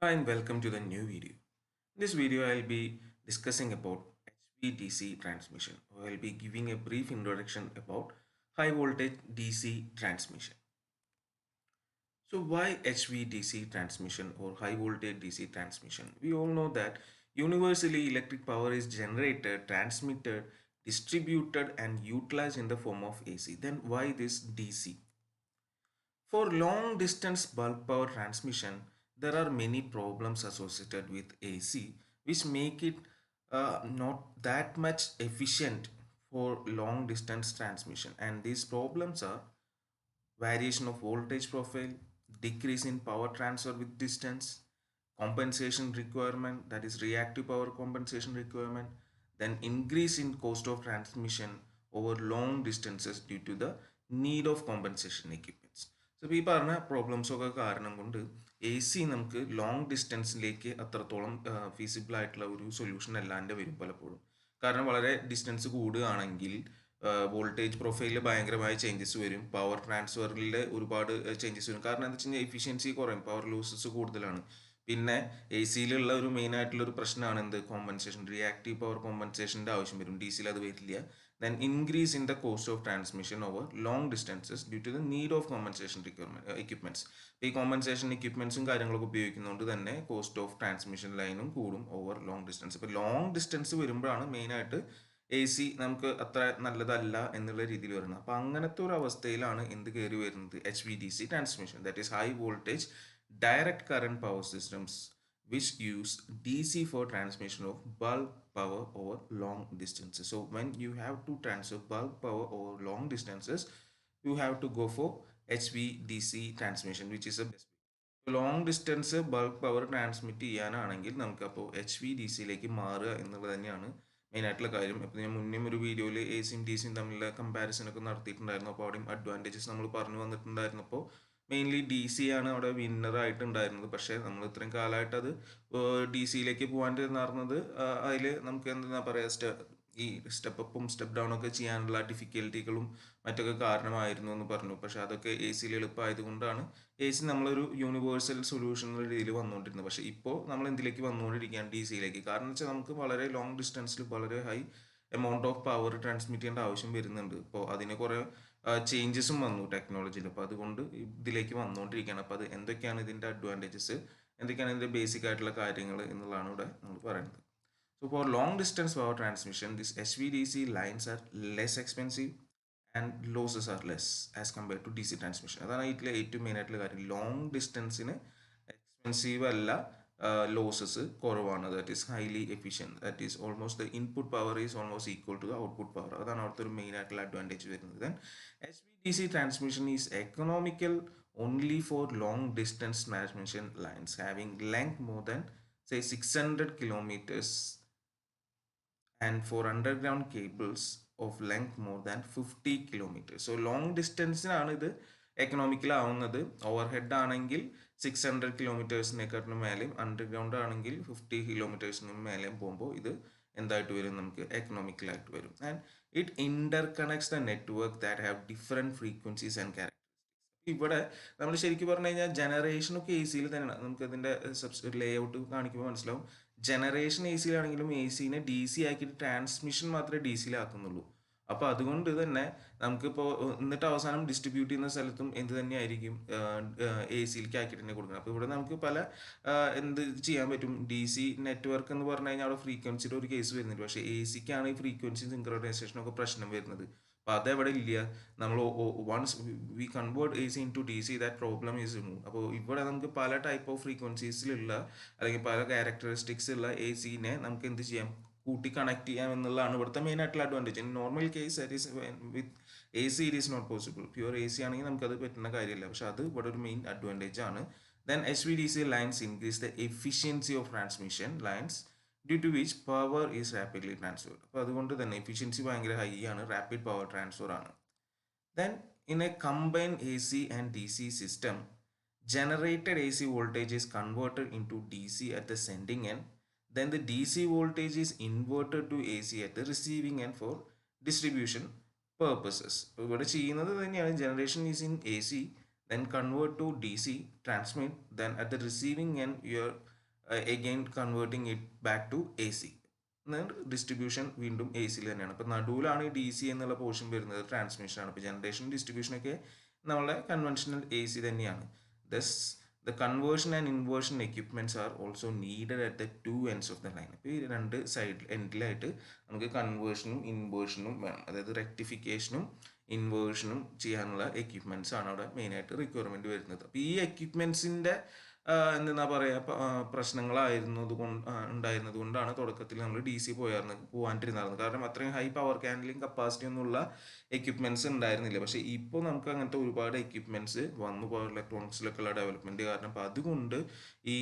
Hi and welcome to the new video. In this video, I'll be discussing about HVDC transmission. I'll be giving a brief introduction about high voltage DC transmission. So why HVDC transmission or high voltage DC transmission? We all know that universally electric power is generated, transmitted, distributed and utilized in the form of AC. Then why this DC? For long distance bulk power transmission, there are many problems associated with AC which make it not that much efficient for long distance transmission. And these problems are variation of voltage profile, decrease in power transfer with distance, compensation requirement, that is reactive power compensation requirement, then increase in cost of transmission over long distances due to the need of compensation equipments. So ഈ പറഞ്ഞ problems ഒക്കെ കാരണം കൊണ്ട് A C നമുക്ക് long ഡിസ്റ്റൻസിലേക്ക് അത്രത്തോളം feasible ആയിട്ടുള്ള ഒരു solution അല്ലാണ്ട് വരും പലപ്പോഴും. കാരണം വളരെ ഡിസ്റ്റൻസ് കൂടുകയാണെങ്കിൽ വോൾട്ടേജ് പ്രൊഫൈലിൽ ഭയങ്കരമായ ചേഞ്ചസ് വരും, പവർ ട്രാൻസ്ഫറിൽ ഒരുപാട് ചേഞ്ചസ് വരും. കാരണം എന്താ വെച്ച് കഴിഞ്ഞാൽ എഫിഷ്യൻസി കുറയും, പവർ ലൂസസ് കൂടുതലാണ്. പിന്നെ എ സിയിലുള്ള ഒരു മെയിൻ ആയിട്ടുള്ള ഒരു പ്രശ്നമാണ് എന്ത്, കോമ്പൻസേഷൻ, റിയാക്റ്റീവ് പവർ കോമ്പൻസേഷൻ്റെ ആവശ്യം വരും. ഡി സിയിൽ അത് വരില്ല. Then increase in the cost of transmission over long distances due to the need of compensation equipments. ഈ കോമ്പൻസേഷൻ എക്യുപ്മെന്റ്സും കാര്യങ്ങളൊക്കെ ഉപയോഗിക്കുന്നതുകൊണ്ട് തന്നെ കോസ്റ്റ് ഓഫ് ട്രാൻസ്മിഷൻ ലൈനും കൂടും ഓവർ ലോങ് ഡിസ്റ്റൻസ്. ഇപ്പോൾ ലോങ് ഡിസ്റ്റൻസ് വരുമ്പോഴാണ് മെയിനായിട്ട് എ സി നമുക്ക് അത്ര നല്ലതല്ല എന്നുള്ള രീതിയിൽ വരുന്നത്. അപ്പോൾ അങ്ങനത്തെ ഒരു അവസ്ഥയിലാണ് എന്ത് കയറി വരുന്നത്, H V D C transmission, that is high voltage direct current power systems which use DC for transmission of bulk power over long distances. So when you have to transfer bulk power over long distances, you have to go for HVDC transmission, which is a best. Long distance bulk power transmit ചെയ്യാനാണെങ്കിൽ നമുക്ക് അപ്പോൾ H V D സിയിലേക്ക് മാറുക എന്നുള്ളത് തന്നെയാണ് main ആയിട്ടുള്ള കാര്യം. അപ്പോൾ ഞാൻ മുന്നേ ഒരു വീഡിയോയിൽ എ സിയും ഡി സിയും തമ്മിലുള്ള കമ്പാരിസൺ ഒക്കെ നടത്തിയിട്ടുണ്ടായിരുന്നു. അപ്പോൾ അവിടെയും അഡ്വാൻറ്റേജസ് നമ്മൾ പറഞ്ഞു വന്നിട്ടുണ്ടായിരുന്നു. അപ്പോൾ മെയിൻലി ഡി സി ആണ് അവിടെ വിന്നർ ആയിട്ടുണ്ടായിരുന്നത്. പക്ഷേ നമ്മൾ ഇത്രയും കാലമായിട്ട് അത് ഡി സിയിലേക്ക് പോകാണ്ടിരുന്നത് അതിൽ നമുക്ക് എന്താ പറയുക, ഈ സ്റ്റെപ്പ് അപ്പും സ്റ്റെപ്പ് ഡൗൺ ഒക്കെ ചെയ്യാനുള്ള ഡിഫിക്കൽറ്റികളും മറ്റൊക്കെ കാരണമായിരുന്നു എന്ന് പറഞ്ഞു. പക്ഷെ അതൊക്കെ എ സിയിൽ എളുപ്പമായതുകൊണ്ടാണ് എ സി നമ്മളൊരു യൂണിവേഴ്സൽ സൊല്യൂഷൻ എന്ന രീതിയിൽ വന്നുകൊണ്ടിരുന്നത്. പക്ഷേ ഇപ്പോൾ നമ്മൾ എന്തിലേക്ക് വന്നുകൊണ്ടിരിക്കുകയാണ്, ഡി സിയിലേക്ക്. കാരണം വെച്ചാൽ നമുക്ക് വളരെ ലോങ് ഡിസ്റ്റൻസിൽ വളരെ high amount of power transmit ചെയ്യേണ്ട ആവശ്യം വരുന്നുണ്ട്. ഇപ്പോൾ അതിന് കുറേ ചേഞ്ചസും വന്നു ടെക്നോളജിയിൽ. അപ്പോൾ അതുകൊണ്ട് ഇതിലേക്ക് വന്നുകൊണ്ടിരിക്കുകയാണ്. അപ്പോൾ അത് എന്തൊക്കെയാണ് ഇതിൻ്റെ അഡ്വാൻറ്റേജസ്, എന്തൊക്കെയാണ് ഇതിൻ്റെ ബേസിക് ആയിട്ടുള്ള കാര്യങ്ങൾ എന്നുള്ളതാണ് ഇവിടെ നമ്മൾ പറയുന്നത്. So for long distance power transmission, these HVDC lines are less expensive and losses are less as compared to DC transmission. അതാണ് ഇതിലെ ഏറ്റവും മെയിൻ ആയിട്ടുള്ള കാര്യം. ലോങ് ഡിസ്റ്റൻസിന് എക്സ്പെൻസീവ് അല്ല, ലോസസ് കുറവാണ്. That is highly efficient. That is almost the input power is almost equal to the output power. അതാണ് അവിടുത്തെ ഒരു മെയിൻ ആയിട്ടുള്ള അഡ്വാൻറ്റേജ് വരുന്നത്. Then H V D C transmission is economical only for long distance transmission lines having length more than say 600 kilometers and for underground cables of length more than 50 kilometers. So long distance ആണ് ഇത് economical ആവുന്നത്. Over head ആണെങ്കിൽ 600 കിലോമീറ്റേഴ്സിനെക്കാട്ടിലും മേലെയും, underground ആണെങ്കിൽ 50 കിലോമീറ്റേഴ്സിനും മേലെയും പോകുമ്പോൾ ഇത് എന്തായിട്ട് വരും, നമുക്ക് എക്കണോമിക്കലായിട്ട് വരും. And it Inter connects the network that have different frequencies and character. ഇവിടെ നമ്മൾ ശരിക്കും പറഞ്ഞു കഴിഞ്ഞാൽ ജനറേഷനൊക്കെ എ സിയിൽ തന്നെയാണ്. നമുക്ക് അതിൻ്റെ ലേ ഔട്ട് കാണിക്കുമ്പോൾ മനസ്സിലാവും. ജനറേഷൻ എ സിയിലാണെങ്കിലും എ സിനെ ഡി സി ആക്കിയിട്ട് ട്രാൻസ്മിഷൻ മാത്രമേ ഡി സിയിലാക്കുന്നുള്ളൂ. അപ്പോൾ അതുകൊണ്ട് തന്നെ നമുക്കിപ്പോൾ എന്നിട്ട് അവസാനം ഡിസ്ട്രിബ്യൂട്ട് ചെയ്യുന്ന സ്ഥലത്തും എന്ത് തന്നെയായിരിക്കും, എ സിയിലേക്ക് ആക്കിയിട്ട് തന്നെ കൊടുക്കുന്നത്. അപ്പോൾ ഇവിടെ നമുക്ക് പല എന്ത് ചെയ്യാൻ പറ്റും, ഡി സി നെറ്റ്വർക്ക് എന്ന് പറഞ്ഞു കഴിഞ്ഞാൽ അവിടെ ഫ്രീക്വൻസിയുടെ ഒരു കേസ് വരുന്നുണ്ട്. പക്ഷേ എ സിക്കാണ് ഈ ഫ്രീക്വൻസി സിങ്ക്രണൈസേഷനൊക്കെ പ്രശ്നം വരുന്നത്. അപ്പോൾ അതെവിടെ ഇല്ല. നമ്മൾ once we convert A C into D C, that problem is remove. അപ്പോൾ ഇവിടെ നമുക്ക് പല ടൈപ്പ് ഓഫ് ഫ്രീക്വൻസീസിലുള്ള അല്ലെങ്കിൽ പല ക്യാരക്ടറിസ്റ്റിക്സ് ഉള്ള എ സിനെ നമുക്ക് എന്ത് ചെയ്യാം, കൂട്ടി കണക്ട് ചെയ്യാം എന്നുള്ളതാണ് ഇവിടുത്തെ മെയിൻ ആയിട്ടുള്ള advantage. In normal case that is with A C it is not possible. Pure A C ആണെങ്കിൽ നമുക്കത് പറ്റുന്ന കാര്യമില്ല. പക്ഷെ അത് ഇവിടെ ഒരു മെയിൻ അഡ്വാൻറ്റേജ് ആണ്. Then H V D C lines increase the efficiency of transmission lines due to which power is rapidly transferred. അപ്പോൾ അതുകൊണ്ട് തന്നെ എഫിഷ്യൻസി ഭയങ്കര ഹൈ ആണ്, റാപ്പിഡ് പവർ ട്രാൻസ്ഫർ ആണ്. Then in a combined AC and DC system, generated AC voltage is converted into DC at the sending end. Then the DC voltage is inverted to AC at the receiving end for distribution purposes. ഇപ്പോൾ ഇവിടെ ചെയ്യുന്നത് തന്നെയാണ്, generation is in A C, then convert to DC, transmit, then at the receiving end you're again converting it back to AC. Distribution വീണ്ടും A സിയിൽ തന്നെയാണ്. അപ്പോൾ നടുവിലാണ് ഈ ഡി സി എന്നുള്ള പോർഷൻ വരുന്നത്, ട്രാൻസ്മിഷനാണ്. അപ്പോൾ ജനറേഷൻ ഡിസ്ട്രിബ്യൂഷനൊക്കെ നമ്മളുടെ കൺവെൻഷണൽ എ സി തന്നെയാണ്. Thus the conversion and inversion equipments are also needed at the two ends of the line. അപ്പോൾ ഈ രണ്ട് സൈഡ് എൻഡിലായിട്ട് നമുക്ക് കൺവേർഷനും ഇൻവേർഷനും വേണം. അതായത് റെക്ടിഫിക്കേഷനും ഇൻവേർഷനും ചെയ്യാനുള്ള എക്യുപ്മെൻറ്റ്സ് ആണ് അവിടെ മെയിനായിട്ട് റിക്വയർമെൻറ്റ് വരുന്നത്. അപ്പോൾ ഈ എക്യുപ്മെൻറ്റ്സിൻ്റെ എന്താ പറയുക ഉണ്ടായിരുന്നത് കൊണ്ടാണ് തുടക്കത്തിൽ നമ്മൾ ഡി സി പോകാണ്ടിരുന്നത്. കാരണം അത്രയും ഹൈ പവർ ഹാൻഡ്ലിംഗ് കപ്പാസിറ്റി ഒന്നുമുള്ള എക്യുപ്മെൻറ്റ്സ് ഉണ്ടായിരുന്നില്ല. പക്ഷേ ഇപ്പോൾ നമുക്ക് അങ്ങനത്തെ ഒരുപാട് എക്യുപ്മെൻറ്റ്സ് വന്നു, പവർ ഇലക്ട്രോണിക്സിലൊക്കെ ഉള്ള ഡെവലപ്മെൻറ്റ് കാരണം. അപ്പോൾ അതുകൊണ്ട് ഈ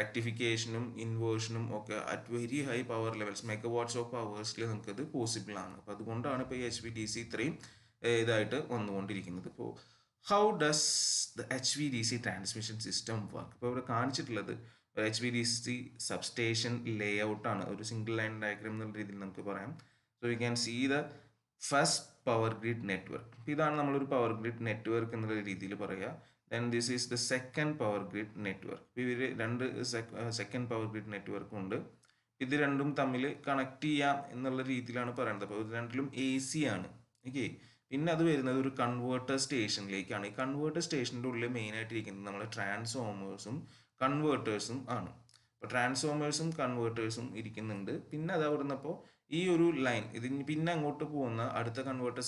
റെക്ടിഫിക്കേഷനും ഇൻവേർഷനും ഒക്കെ at very high power levels, megawatts of പവേഴ്സിൽ നമുക്കത് പോസിബിൾ ആണ്. അപ്പോൾ അതുകൊണ്ടാണ് ഇപ്പോൾ ഈ HVDC ഇത്രയും ഇതായിട്ട് വന്നുകൊണ്ടിരിക്കുന്നത്. ഇപ്പോൾ how does the HVDC transmission system work? ഇപ്പോൾ ഇവിടെ കാണിച്ചിട്ടുള്ളത് ഒരു HVDC സബ്സ്റ്റേഷൻ ലേ ഔട്ടാണ്, ഒരു സിംഗിൾ ലൈൻ ഡയഗ്രാം എന്നുള്ള രീതിയിൽ നമുക്ക് പറയാം. So you can see the first power grid network. ഇതാണ് നമ്മളൊരു പവർ ഗ്രിഡ് നെറ്റ്വർക്ക് എന്നുള്ള രീതിയിൽ പറയുക. Then this is the second power grid network. ഇവർ രണ്ട് സെക്കൻഡ് പവർ ഗ്രിഡ് നെറ്റ്വർക്കും ഉണ്ട്. ഇത് രണ്ടും തമ്മിൽ കണക്ട് ചെയ്യാം എന്നുള്ള രീതിയിലാണ് പറയുന്നത്. അപ്പോൾ ഇത് രണ്ടിലും AC ആണ്. ഓക്കെ, പിന്നെ അത് വരുന്നത് ഒരു കൺവേർട്ടർ സ്റ്റേഷനിലേക്കാണ്. ഈ കൺവേർട്ടർ സ്റ്റേഷൻ്റെ ഉള്ളിൽ മെയിനായിട്ട് ഇരിക്കുന്നത് നമ്മുടെ ട്രാൻസ്ഫോമേഴ്സും കൺവേർട്ടേഴ്സും ആണ്. അപ്പോൾ ട്രാൻസ്ഫോമേഴ്സും കൺവേർട്ടേഴ്സും ഇരിക്കുന്നുണ്ട്. പിന്നെ അത് അവിടെ നിന്നപ്പോൾ ഈ ഒരു ലൈൻ ഇതിന് പിന്നെ അങ്ങോട്ട് പോകുന്ന അടുത്ത കൺവേർട്ടർ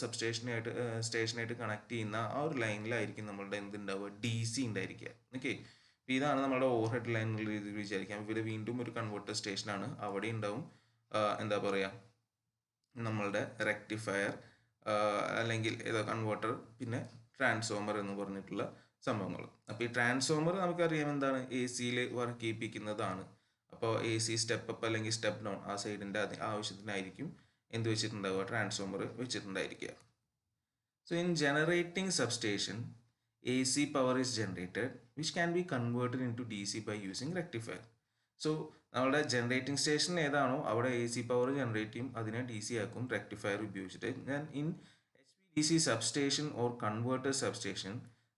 സ്റ്റേഷനായിട്ട് കണക്ട് ചെയ്യുന്ന ആ ഒരു ലൈനിലായിരിക്കും നമ്മളുടെ എന്തുണ്ടാവുക, DC ഉണ്ടായിരിക്കുക. ഓക്കെ, അപ്പോൾ ഇതാണ് നമ്മുടെ ഓവർ ഹെഡ് ലൈൻ എന്നുള്ള രീതിയിൽ വിചാരിക്കാം. ഇവിടെ വീണ്ടും ഒരു കൺവേർട്ടർ സ്റ്റേഷനാണ്, അവിടെ ഉണ്ടാവും എന്താ പറയുക നമ്മളുടെ റെക്ടിഫയർ അല്ലെങ്കിൽ ഏതോ കൺവേർട്ടർ, പിന്നെ ട്രാൻസ്ഫോമർ എന്ന് പറഞ്ഞിട്ടുള്ള സംഭവങ്ങൾ. അപ്പോൾ ഈ ട്രാൻസ്ഫോമർ നമുക്കറിയാം എന്താണ്, AC വർക്ക് ചെയ്യിപ്പിക്കുന്നതാണ്. അപ്പോൾ AC സ്റ്റെപ്പ് അപ്പ് അല്ലെങ്കിൽ സ്റ്റെപ്പ് ഡൗൺ ആ സൈഡിൻ്റെ ആവശ്യത്തിനായിരിക്കും എന്ത് വെച്ചിട്ടുണ്ടാവുക, ട്രാൻസ്ഫോമർ വെച്ചിട്ടുണ്ടായിരിക്കുക. So in generating substation AC power is generated which can be converted in to DC by using rectifier. So നമ്മുടെ ജനറേറ്റിംഗ് സ്റ്റേഷൻ ഏതാണോ അവിടെ AC പവർ ജനറേറ്റ് ചെയ്യും, അതിനെ DC ആക്കും റെക്ടിഫയർ ഉപയോഗിച്ചിട്ട്. ഞാൻ in HVDC substation or converter substation,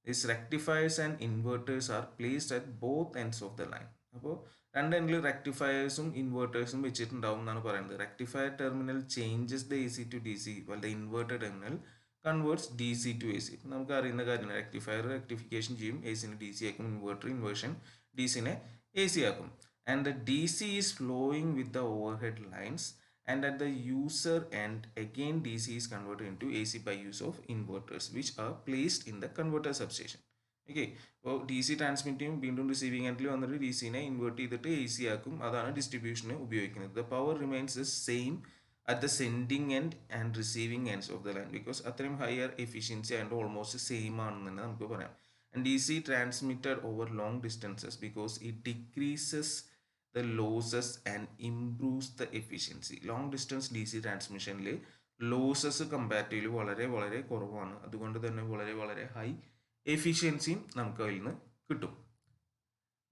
these rectifiers and inverters are placed at both ends of the line. അപ്പോൾ രണ്ട് എൻഡിൽ റെക്ടിഫയേഴ്സും ഇൻവേർട്ടേഴ്സും വെച്ചിട്ടുണ്ടാവും എന്നാണ് പറയുന്നത്. Rectifier terminal changes the AC to DC, while the inverter terminal converts DC to AC. നമുക്ക് അറിയുന്ന കാര്യമാണ്, rectifier rectification ചെയ്യും, AC-നെ DC ആക്കും, ഇൻവേർഷൻ DC-നെ AC ആക്കും. And the DC is flowing with the overhead lines, and at the user end again DC is converted into AC by use of inverters which are placed in the converter substation. Okay, അപ്പോൾ DC transmit ചെയ്യും, വീണ്ടും receiving എൻഡിൽ വന്നിട്ട് DC-നെ invert ചെയ്തിട്ട് AC ആക്കും. അതാണ് ഡിസ്ട്രിബ്യൂഷന് ഉപയോഗിക്കുന്നത്. The power remains the same at the sending end and receiving ends of the line because അത്രയും ഹയർ എഫിഷ്യൻസി ആയതുകൊണ്ട് ഓൾമോസ്റ്റ് സെയിം ആണെന്ന് തന്നെ നമുക്ക് പറയാം. And DC transmitted over long distances because it decreases the losses and improves the efficiency. Long distance DC ട്രാൻസ്മിഷനിൽ losses comparatively വളരെ കുറവാണ്. അതുകൊണ്ട് തന്നെ വളരെ ഹൈ എഫിഷ്യൻസിയും നമുക്ക് അതിൽ നിന്ന് കിട്ടും.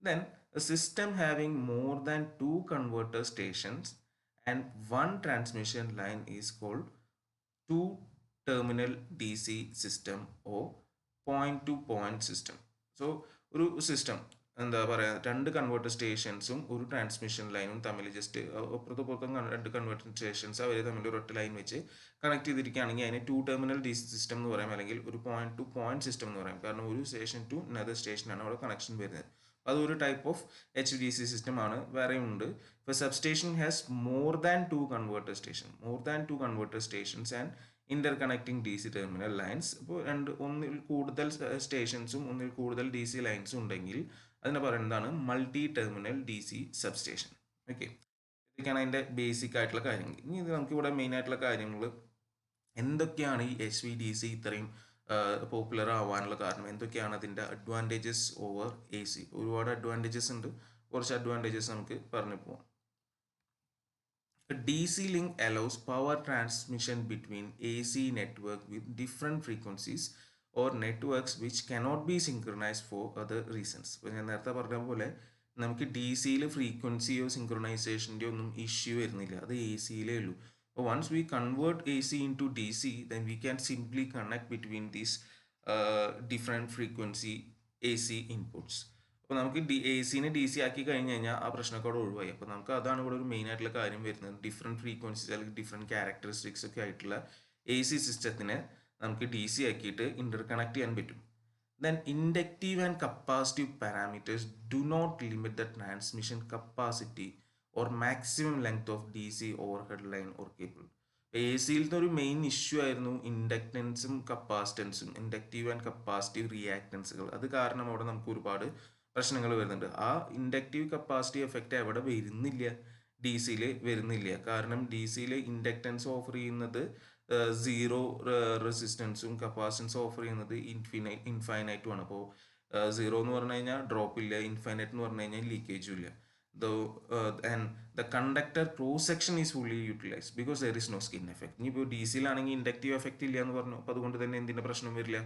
Then a system having more than 2 converter stations and one transmission line is called two terminal DC system or point to point system. So ഒരു സിസ്റ്റം എന്താ പറയുക, രണ്ട് കൺവേർട്ടർ സ്റ്റേഷൻസും ഒരു ട്രാൻസ്മിഷൻ ലൈനും തമ്മിൽ ജസ്റ്റ് അപ്പുറത്തും രണ്ട് കൺവേർട്ടർ സ്റ്റേഷൻസ് അവർ തമ്മിൽ ഒരൊറ്റ ലൈൻ വെച്ച് കണക്ട് ചെയ്തിരിക്കുകയാണെങ്കിൽ അതിന് 2 terminal DC സിസ്റ്റം എന്ന് പറയാം, അല്ലെങ്കിൽ ഒരു പോയിന്റ് ടു പോയിന്റ് സിസ്റ്റം എന്ന് പറയാം. കാരണം ഒരു സ്റ്റേഷൻ ടു അനദർ സ്റ്റേഷനാണ് അവിടെ കണക്ഷൻ വരുന്നത്. അതൊരു ടൈപ്പ് ഓഫ് HVDC സിസ്റ്റം ആണ്. വേറെയും ഉണ്ട്. ഇപ്പോൾ substation has more than two converter stations and interconnecting DC terminal lines. ഇപ്പോൾ ഒന്നിൽ കൂടുതൽ സ്റ്റേഷൻസും ഒന്നിൽ കൂടുതൽ DC ലൈൻസും ഉണ്ടെങ്കിൽ അതിനെ പറയുന്നതാണ് multi terminal DC substation. Okay, ഇതൊക്കെയാണ് അതിൻ്റെ ബേസിക് ആയിട്ടുള്ള കാര്യങ്ങൾ. ഇനി ഇത് നമുക്കിവിടെ മെയിൻ ആയിട്ടുള്ള കാര്യങ്ങൾ എന്തൊക്കെയാണ് ഈ HVDC ഇത്രയും പോപ്പുലർ ആവാനുള്ള കാരണം, എന്തൊക്കെയാണ് അതിൻ്റെ അഡ്വാൻറ്റേജസ് ഓവർ AC. ഒരുപാട് അഡ്വാൻറ്റേജസ് ഉണ്ട്, കുറച്ച് അഡ്വാൻറ്റേജസ് നമുക്ക് പറഞ്ഞു പോവാം. A DC link allows power transmission between AC network with different frequencies or networks which cannot be synchronized for other reasons. ഇപ്പോൾ ഞാൻ നേരത്തെ പറഞ്ഞ പോലെ നമുക്ക് DC-യിൽ ഫ്രീക്വൻസിയോ സിങ്ക്രണൈസേഷൻ്റെയോ ഒന്നും ഇഷ്യൂ വരുന്നില്ല, അത് AC-യിലേ ഉള്ളൂ. Once we convert AC into DC, then we can simply connect between these different frequency AC inputs. അപ്പോൾ നമുക്ക് AC DC ആക്കി കഴിഞ്ഞ് കഴിഞ്ഞാൽ ആ പ്രശ്നമൊക്കെ അവിടെ ഒഴിവായി. അപ്പോൾ നമുക്ക് അതാണ് ഇവിടെ ഒരു മെയിൻ ആയിട്ടുള്ള കാര്യം വരുന്നത്. ഡിഫറെൻറ്റ് ഫ്രീക്വൻസീസ് അല്ലെങ്കിൽ ഡിഫറെൻറ്റ് ക്യാരക്ടറിസ്റ്റിക്സ് ഒക്കെ ആയിട്ടുള്ള AC സിസ്റ്റത്തിനെ നമുക്ക് DC ആക്കിയിട്ട് ഇന്റർകണക്ട് ചെയ്യാൻ പറ്റും. Then inductive and capacitive parameters do not limit the transmission capacity or maximum length of DC overhead line or cable. AC-യിലത്തെ ഒരു മെയിൻ ഇഷ്യൂ ആയിരുന്നു ഇൻഡക്റ്റൻസും കപ്പാസിറ്റൻസും, ഇൻഡക്റ്റീവ് ആൻഡ് കപ്പാസിറ്റീവ് റിയാക്റ്റൻസുകൾ. അത് കാരണം അവിടെ നമുക്ക് ഒരുപാട് പ്രശ്നങ്ങൾ വരുന്നുണ്ട്. ആ ഇൻഡക്റ്റീവ് കപ്പാസിറ്റീവ് എഫക്റ്റ് എവിടെ വരുന്നില്ല, DC-യിൽ വരുന്നില്ല. കാരണം DC-യിൽ ഇൻഡക്റ്റൻസ് ഓഫർ ചെയ്യുന്നത് സീറോ റെസിസ്റ്റൻസും, കപ്പാസിറ്റൻസ് ഓഫർ ചെയ്യുന്നത് ഇൻഫൈനൈറ്റുമാണ്. അപ്പോൾ സീറോ എന്ന് പറഞ്ഞു കഴിഞ്ഞാൽ ഡ്രോപ്പ് ഇല്ല, ഇൻഫൈനൈറ്റ് എന്ന് പറഞ്ഞു കഴിഞ്ഞാൽ ലീക്കേജും ഇല്ല. And the conductor cross section is fully utilized because there is no skin effect. ഇനിയിപ്പോൾ DC-യിലാണെങ്കിൽ ഇൻഡക്റ്റീവ് എഫക്റ്റ് ഇല്ല എന്ന് പറഞ്ഞു. അപ്പോൾ അതുകൊണ്ട് തന്നെ എന്തിൻ്റെ പ്രശ്നം വരില്ല,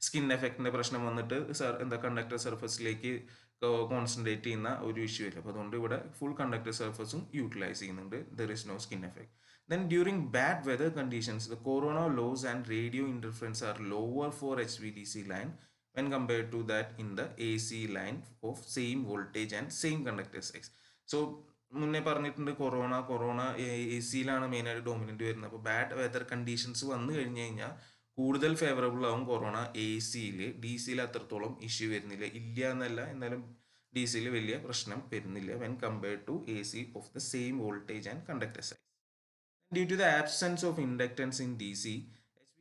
സ്കിൻ എഫക്റ്റിൻ്റെ പ്രശ്നം വന്നിട്ട് കണ്ടക്ടർ സർഫസിലേക്ക് കോൺസെൻട്രേറ്റ് ചെയ്യുന്ന ഒരു ഇഷ്യൂ ഇല്ല. അപ്പോൾ അതുകൊണ്ട് ഇവിടെ ഫുൾ കണ്ടക്ടർ സർഫസും യൂട്ടിലൈസ് ചെയ്യുന്നുണ്ട്. There is no skin effect. Then during bad weather conditions, the corona loss and radio interference are lower for HVDC line when compared to that in the AC line of same voltage and same conductor size. So മുന്നേ പറഞ്ഞിട്ടുണ്ട് corona AC-യിലാണ് മെയിനായിട്ട് dominant വരുന്നത്. അപ്പോൾ bad weather conditions വന്നു കഴിഞ്ഞ് കഴിഞ്ഞാൽ കൂടുതൽ favourable ആവും കൊറോണ AC-യിൽ. DC-യിൽ അത്രത്തോളം ഇഷ്യൂ വരുന്നില്ല, ഇല്ല എന്നല്ല, എന്നാലും DC-യിൽ വലിയ പ്രശ്നം വരുന്നില്ല when compared to AC of the same voltage and conductor size. Due to the absence of inductance in DC,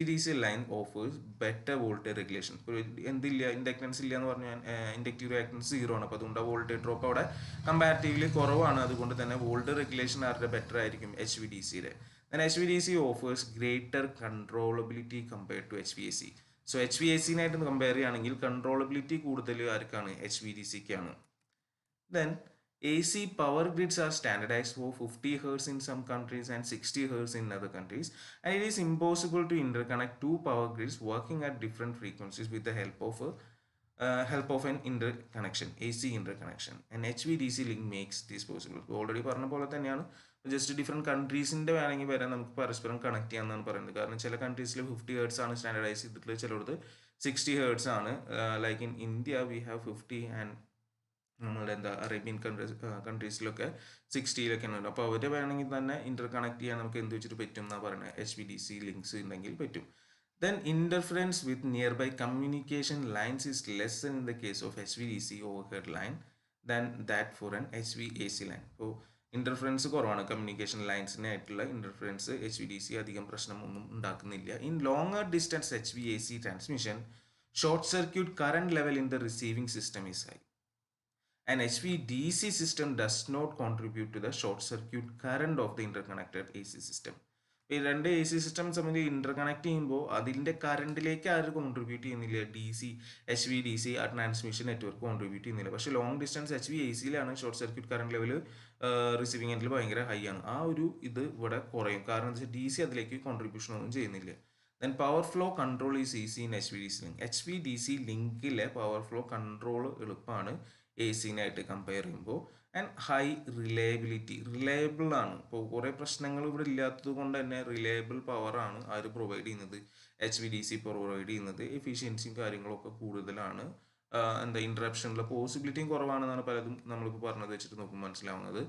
HVDC line offers better voltage regulation. എന്തില്ല, ഇൻഡക്റ്റൻസ് ഇല്ല എന്ന് പറഞ്ഞാൽ ഇൻഡക്റ്റീവ് റിയാക്ടൻസ് സീറോ ആണ്. അപ്പോൾ അതുകൊണ്ട് വോൾട്ടേജ് ഡ്രോപ്പ് അവിടെ comparatively കുറവാണ്. അതുകൊണ്ട് തന്നെ വോൾട്ടേജ് റെഗുലേഷൻ അവരുടെ ബെറ്റർ ആയിരിക്കും HVDC-യുടെ. Then HVDC offers greater controllability compared to HVAC. So HVAC-നായിട്ട് കമ്പയർ ചെയ്യുകയാണെങ്കിൽ കൺട്രോളബിലിറ്റി കൂടുതൽ ആർക്കാണ്, HVDC-ക്കാണ്. Then AC power grids are standardized for 50 Hz in some countries and 60 Hz in other countries, and it is impossible to interconnect two power grids working at different frequencies with the help of an interconnection, AC interconnection. And HVDC link makes this possible. Already പറഞ്ഞ പോലെ തന്നെയാണ്, just different കൺട്രീസിൻ്റെ വേണമെങ്കിൽ വരെ നമുക്ക് പരസ്പരം connect ചെയ്യാമെന്നാണ് പറയുന്നത്. കാരണം ചില കൺട്രീസിൽ 50 Hz ആണ് സ്റ്റാൻഡർഡൈസ് ചെയ്തിട്ടുള്ളത്, ചിലടത്ത് 60 Hz ആണ്. Like in India we have 50 and നമ്മളുടെ അറേബ്യൻ കൺട്രീസിലൊക്കെ 60-ലൊക്കെ ഉണ്ട്. അപ്പോൾ അവർ വേണമെങ്കിൽ തന്നെ ഇന്റർകണക്ട് ചെയ്യാൻ നമുക്ക് എന്ത് വെച്ചിട്ട് പറ്റും എന്നാണ് പറയുന്നത്, HVDC ലിങ്ക്സ് ഉണ്ടെങ്കിൽ പറ്റും. Then interference with nearby communication lines is less in the case of HVDC overhead line than that for an HVAC line. അപ്പോൾ ഇന്റർഫറൻസ് കുറവാണ്, കമ്മ്യൂണിക്കേഷൻ ലൈൻസിനായിട്ടുള്ള ഇന്റർഫറൻസ് HVDC അധികം പ്രശ്നമൊന്നും ഉണ്ടാക്കുന്നില്ല. In longer distance HVAC transmission, short circuit current level in the receiving system is high. An HVDC system does not contribute to the short circuit current of the interconnected AC system. ഈ രണ്ട് AC system തമ്മിൽ interconnect ചെയ്യുമ്പോൾ അതിൻ്റെ കറണ്ടിലേക്ക് ആരും contribute ചെയ്യുന്നില്ല. HVDC ആ transmission network contribute ചെയ്യുന്നില്ല. പക്ഷേ ലോങ് ഡിസ്റ്റൻസ് HVAC-യിലാണ് short circuit current level receiving എൻഡിൽ ഭയങ്കര ഹൈ ആണ്. ആ ഒരു ഇത് ഇവിടെ കുറയും, കാരണം എന്താ വെച്ചാൽ DC അതിലേക്ക് കോൺട്രിബ്യൂഷൻ ഒന്നും ചെയ്യുന്നില്ല. Then power flow control is easy in HVDC link. HVDC ലിങ്കിലെ പവർ ഫ്ലോ കൺട്രോൾ എളുപ്പമാണ് AC-നായിട്ട് കമ്പയർ ചെയ്യുമ്പോൾ. ആൻഡ് ഹൈ റിലയബിൾ ആണ്. ഇപ്പോൾ കുറേ പ്രശ്നങ്ങൾ ഇവിടെ ഇല്ലാത്തത് കൊണ്ട് തന്നെ റിലയബിൾ പവറാണ് ആര് പ്രൊവൈഡ് ചെയ്യുന്നത്, HVDC പ്രൊവൈഡ് ചെയ്യുന്നത്. എഫിഷ്യൻസിയും കാര്യങ്ങളൊക്കെ കൂടുതലാണ്. ഇൻറ്ററപ്ഷനുള്ള പോസിബിലിറ്റിയും കുറവാണെന്നാണ് പലതും നമ്മളിപ്പോൾ പറഞ്ഞത് വെച്ചിട്ട് നോക്കുമ്പോൾ മനസ്സിലാവുന്നത്.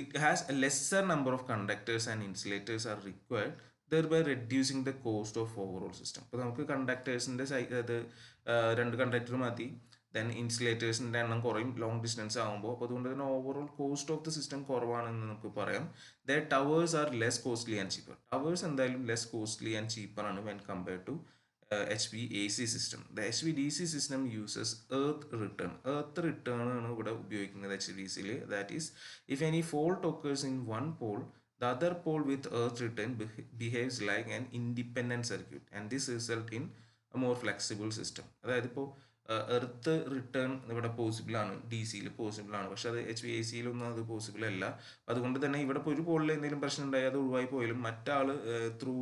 It has A lesser number of conductors and insulators are required, thereby reducing the cost of overall system. ഇപ്പോൾ നമുക്ക് കണ്ടക്ടേഴ്സിൻ്റെ രണ്ട് കണ്ടക്ടർ മതി, ദെൻ ഇൻസുലേറ്റേഴ്സിൻ്റെ എണ്ണം കുറയും ലോങ് ഡിസ്റ്റൻസ് ആകുമ്പോൾ. അപ്പോൾ അതുകൊണ്ട് തന്നെ overall cost of the system കുറവാണെന്ന് നമുക്ക് പറയാം. The towers are less costly and cheaper. Towers എന്തായാലും ലെസ് കോസ്റ്റ്ലി ആൻഡ് ചീപ്പർ ആണ് when compared to HVAC system. The HVDC system uses earth return ആണ് ഇവിടെ ഉപയോഗിക്കുന്നത് HVDC-യിൽ. That is, if any fault occurs in one pole, the other pole with earth return behaves like an independent circuit, and this result in a more flexible system. അതായത് ഇപ്പോൾ earth return ഇവിടെ possible ആണ്, DC-യിൽ possible ആണ്, പക്ഷെ അത് HVAC-യിലൊന്നും അത് possible അല്ല. അതുകൊണ്ട് തന്നെ ഇവിടെ ഇപ്പോൾ ഒരു പോളിൽ എന്തെങ്കിലും പ്രശ്നം ഉണ്ടായി അത് ഒഴിവായി പോയാലും മറ്റാൾ ത്രൂ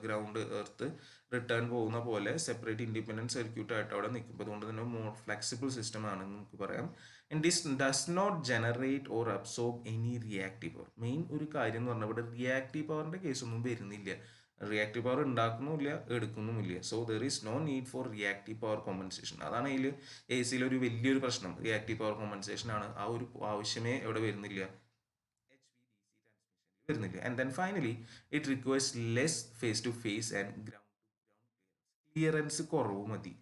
ഗ്രൗണ്ട് എർത്ത് റിട്ടേൺ പോകുന്ന പോലെ സെപ്പറേറ്റ് ഇൻഡിപെൻഡൻറ്റ് സർക്യൂട്ട് ആയിട്ട് അവിടെ നിൽക്കും. അതുകൊണ്ട് തന്നെ മോർ ഫ്ലെക്സിബിൾ സിസ്റ്റം ആണെന്ന് നമുക്ക് പറയാം. And this does not generate or absorb any reactive power. Main ഒരു കാര്യം എന്ന് പറഞ്ഞാൽ ഇവിടെ റിയാക്റ്റീവ് പവറിൻ്റെ കേസൊന്നും വരുന്നില്ല. റിയാക്റ്റീവ് പവർ ഉണ്ടാക്കുന്നുമില്ല എടുക്കുന്നുമില്ല. So there is no need for reactive power compensation. അതാണ് ഇതിൽ എ സിയിൽ ഒരു വലിയൊരു പ്രശ്നം. റിയാക്റ്റീവ് പവർ കോമ്പൻസേഷൻ ആണ്. ആ ഒരു ആവശ്യമേ എവിടെ വരുന്നില്ല, വരുന്നില്ല. And then finally it requires less phase to phase and ground clearance കുറവ് മതി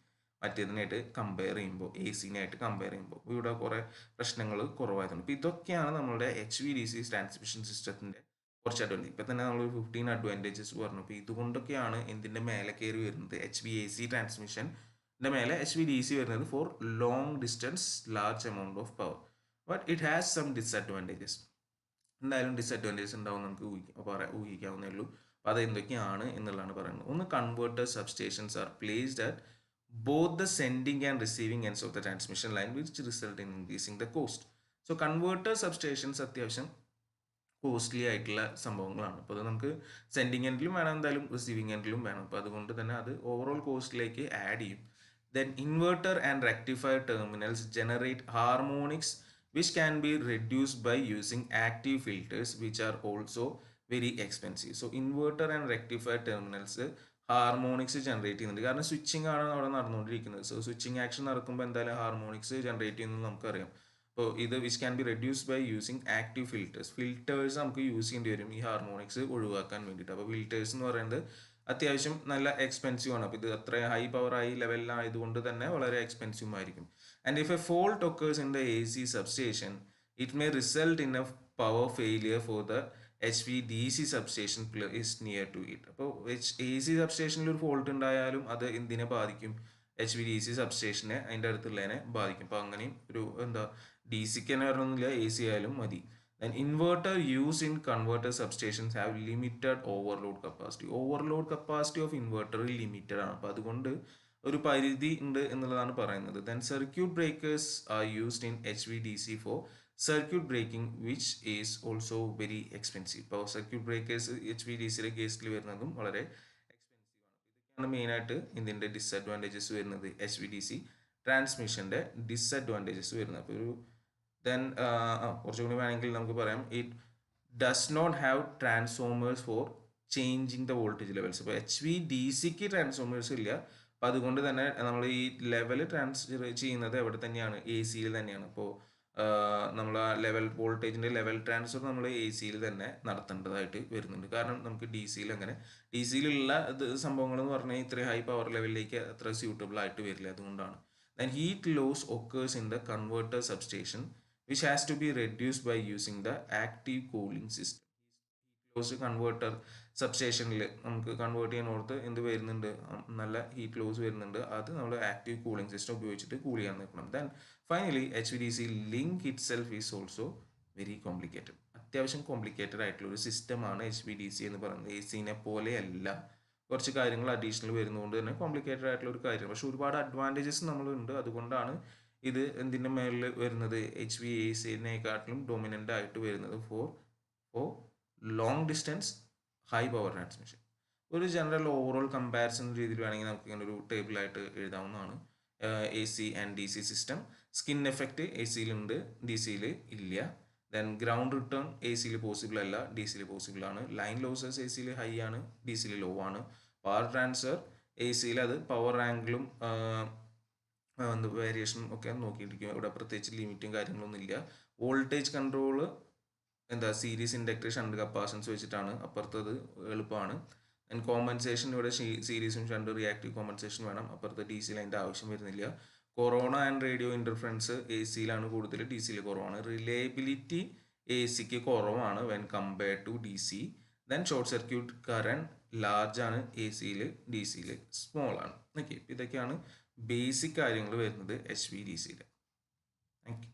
മറ്റേതിനായിട്ട് കമ്പയർ ചെയ്യുമ്പോൾ, എ സിനായിട്ട് കമ്പയർ ചെയ്യുമ്പോൾ ഇവിടെ കുറേ പ്രശ്നങ്ങൾ കുറവായതുകൊണ്ട്. ഇപ്പോൾ ഇതൊക്കെയാണ് നമ്മളുടെ HVDC ട്രാൻസ്മിഷൻ സിസ്റ്റത്തിൻ്റെ കുറച്ച് അഡ്വാൻറ്റേജ്. ഇപ്പം തന്നെ നമ്മൾ 15 അഡ്വാൻറ്റേജസ് പറഞ്ഞു. അപ്പോൾ ഇതുകൊണ്ടൊക്കെയാണ് എന്തിൻ്റെ മേലെ കയറി വരുന്നത്, HVAC ട്രാൻസ്മിഷൻ്റെ മേലെ HVDC വരുന്നത് for long distance large amount of power. But it has some disadvantages. എന്തായാലും ഡിസ്അഡ്വാൻറ്റേജസ് ഉണ്ടാവും, നമുക്ക് ഊഹിക്കാവുന്നേ ഉള്ളൂ. അപ്പോൾ അത് എന്തൊക്കെയാണ് എന്നുള്ളതാണ് പറയുന്നത്. ഒന്ന്, converter substations are placed at both the sending and receiving ends of the transmission line which result in increasing the cost. So converter substations അത്യാവശ്യം കോസ്റ്റ്ലി ആയിട്ടുള്ള സംഭവങ്ങളാണ്. അപ്പോൾ അത് നമുക്ക് സെൻഡിങ് എൻഡിലും വേണം, എന്തായാലും റിസീവിങ് എൻഡിലും വേണം. അപ്പോൾ അതുകൊണ്ട് തന്നെ അത് ഓവറോൾ കോസ്റ്റിലേക്ക് ആഡ് ചെയ്യും. Then inverter and rectifier terminals generate harmonics which can be reduced by using active filters which are also very expensive. So inverter and rectifier terminals harmonics generate ചെയ്യുന്നുണ്ട്. കാരണം സ്വിച്ചിങ് ആണ് അവിടെ നടന്നുകൊണ്ടിരിക്കുന്നത്. സോ സ്വിച്ചിങ് ആക്ഷൻ നടക്കുമ്പോൾ എന്തായാലും harmonics generate ചെയ്യുന്നത് നമുക്കറിയാം. അപ്പോൾ ഇത് which can be reduced by using active filters നമുക്ക് യൂസ് ചെയ്യേണ്ടി വരും ഈ ഹാർമോണിക്സ് ഒഴിവാക്കാൻ വേണ്ടിയിട്ട്. അപ്പോൾ ഫിൽറ്റേഴ്സ് എന്ന് പറയുന്നത് അത്യാവശ്യം നല്ല എക്സ്പെൻസീവ് ആണ്. അപ്പോൾ ഇത് അത്ര ഹൈ പവർ ഹൈ ലെവലിലായതുകൊണ്ട് തന്നെ വളരെ എക്സ്പെൻസീവ് ആയിരിക്കും. And if a fault occurs in the AC substation, it may result in a power failure for the HVDC substation is near to it. അപ്പോൾ AC സബ്സ്റ്റേഷനിൽ ഒരു ഫോൾട്ട് ഉണ്ടായാലും അത് എന്തിനെ ബാധിക്കും, HVDC സബ്സ്റ്റേഷനെ അതിൻ്റെ അടുത്തുള്ളതിനെ ബാധിക്കും. അപ്പോൾ അങ്ങനെയും ഒരു DC തന്നെ വരണമെന്നില്ല, AC ആയാലും മതി. Then inverter used in converter substations have limited overload capacity. Overload capacity of inverter limited ആണ്. അപ്പോൾ അതുകൊണ്ട് ഒരു പരിധി ഉണ്ട് എന്നുള്ളതാണ് പറയുന്നത്. Then circuit breakers are used in HVDC for circuit breaking which is also very expensive. ഇപ്പോൾ സർക്യൂട്ട് ബ്രേക്കേഴ്സ് HVDCയിലെ കേസിൽ വരുന്നതും വളരെ എക്സ്പെൻസീവ് ആണ്. ഇതൊക്കെയാണ് മെയിനായിട്ട് ഇതിൻ്റെ ഡിസ്അഡ്വാൻറ്റേജസ് വരുന്നത്, HVDC ട്രാൻസ്മിഷൻ്റെ ഡിസ്അഡ്വാൻറ്റേജസ് വരുന്നത്. അപ്പോൾ ഒരു ദെൻ കുറച്ചുകൂടി വേണമെങ്കിൽ നമുക്ക് പറയാം, it does not have transformers for changing the voltage levels. ഇപ്പോൾ HVDCക്ക് ട്രാൻസ്ഫോമേഴ്സ് ഇല്ല. അപ്പോൾ അതുകൊണ്ട് തന്നെ നമ്മൾ ഈ ലെവൽ ട്രാൻസ്ഫർ ചെയ്യുന്നത് എവിടെ തന്നെയാണ്, AC-യിൽ തന്നെയാണ്. അപ്പോൾ നമ്മൾ ആ വോൾട്ടേജിൻ്റെ ലെവൽ ട്രാൻസ്ഫർ നമ്മൾ AC-യിൽ തന്നെ നടത്തേണ്ടതായിട്ട് വരുന്നുണ്ട്. കാരണം നമുക്ക് DC-യിൽ അങ്ങനെ DC-യിലുള്ള സംഭവങ്ങൾ എന്ന് പറഞ്ഞാൽ ഇത്രയും ഹൈ പവർ ലെവലിലേക്ക് അത്ര സ്യൂട്ടബിൾ ആയിട്ട് വരില്ല. അതുകൊണ്ടാണ്. Then heat loss occurs in the converter substation which has to be reduced by using the active cooling system. Loss converter സബ്സ്റ്റേഷനിൽ നമുക്ക് കൺവേർട്ട് ചെയ്യാനോർത്ത് എന്ത് വരുന്നുണ്ട്, നല്ല ഹീറ്റ് ലോസ് വരുന്നുണ്ട്. അത് നമ്മൾ ആക്റ്റീവ് കൂളിംഗ് സിസ്റ്റം ഉപയോഗിച്ചിട്ട് കൂൾ ചെയ്യാൻ നിൽക്കണം. Then finally HVDC link it self is also very complicated. അത്യാവശ്യം കോംപ്ലിക്കേറ്റഡ് ആയിട്ടുള്ള ഒരു സിസ്റ്റമാണ് HVDC എന്ന് പറയുന്നത്. AC-നെ പോലെയല്ല, കുറച്ച് കാര്യങ്ങൾ അഡീഷണൽ വരുന്നതുകൊണ്ട് തന്നെ കോംപ്ലിക്കേറ്റഡ് ആയിട്ടുള്ള ഒരു കാര്യം. പക്ഷെ ഒരുപാട് അഡ്വാൻറ്റേജസ് നമ്മളുണ്ട്. അതുകൊണ്ടാണ് ഇത് എന്തിൻ്റെ മേളിൽ വരുന്നത്, HVAC-നെക്കാട്ടിലും ഡൊമിനൻ്റ് ആയിട്ട് വരുന്നത് for long distance high power transmission. ഒരു ജനറൽ ഓവറോൾ കമ്പാരിസൺ രീതിയിൽ വേണമെങ്കിൽ നമുക്ക് ഇങ്ങനെ ഒരു ടേബിളായിട്ട് എഴുതാവുന്നതാണ്. AC and DC system. Skin effect AC-യിലുണ്ട്, DC-യിൽ ഇല്ല. ദെൻ ഗ്രൗണ്ട് റിട്ടേൺ AC-യിൽ പോസിബിൾ അല്ല, DC-യിൽ പോസിബിൾ ആണ്. ലൈൻ ലോസസ് AC-യിൽ ഹൈ ആണ്, DC-യിൽ ലോ ആണ്. പവർ ട്രാൻസ്ഫർ AC-യിൽ അത് പവർ ആംഗിളും വേരിയേഷനും ഒക്കെ നോക്കിയിട്ടിരിക്കും. ഇവിടെ പ്രത്യേകിച്ച് ലിമിറ്റും കാര്യങ്ങളൊന്നും ഇല്ല. Voltage control series inductor shunt capacitance വെച്ചിട്ടാണ്, അപ്പുറത്തത് എളുപ്പമാണ്. ആൻഡ് കോമ്പൻസേഷൻ ഇവിടെ സീരീസും ഷണ്ട് റിയാക്റ്റീവ് കോമ്പൻസേഷൻ വേണം, അപ്പുറത്ത് DC-യിൽ അതിൻ്റെ ആവശ്യം വരുന്നില്ല. കൊറോണ ആൻഡ് റേഡിയോ ഇൻ്റർഫറൻസ് AC-യിലാണ് കൂടുതൽ, DC-യിൽ കുറവാണ്. റിലയബിലിറ്റി AC-ക്ക് കുറവാണ് when compared to DC. Then short circuit current large ആണ് AC-യിൽ, DC-യിൽ സ്മോൾ ആണ്. ഓക്കെ, ഇതൊക്കെയാണ് ബേസിക് കാര്യങ്ങൾ വരുന്നത് HVDC-യിൽ. Thank you.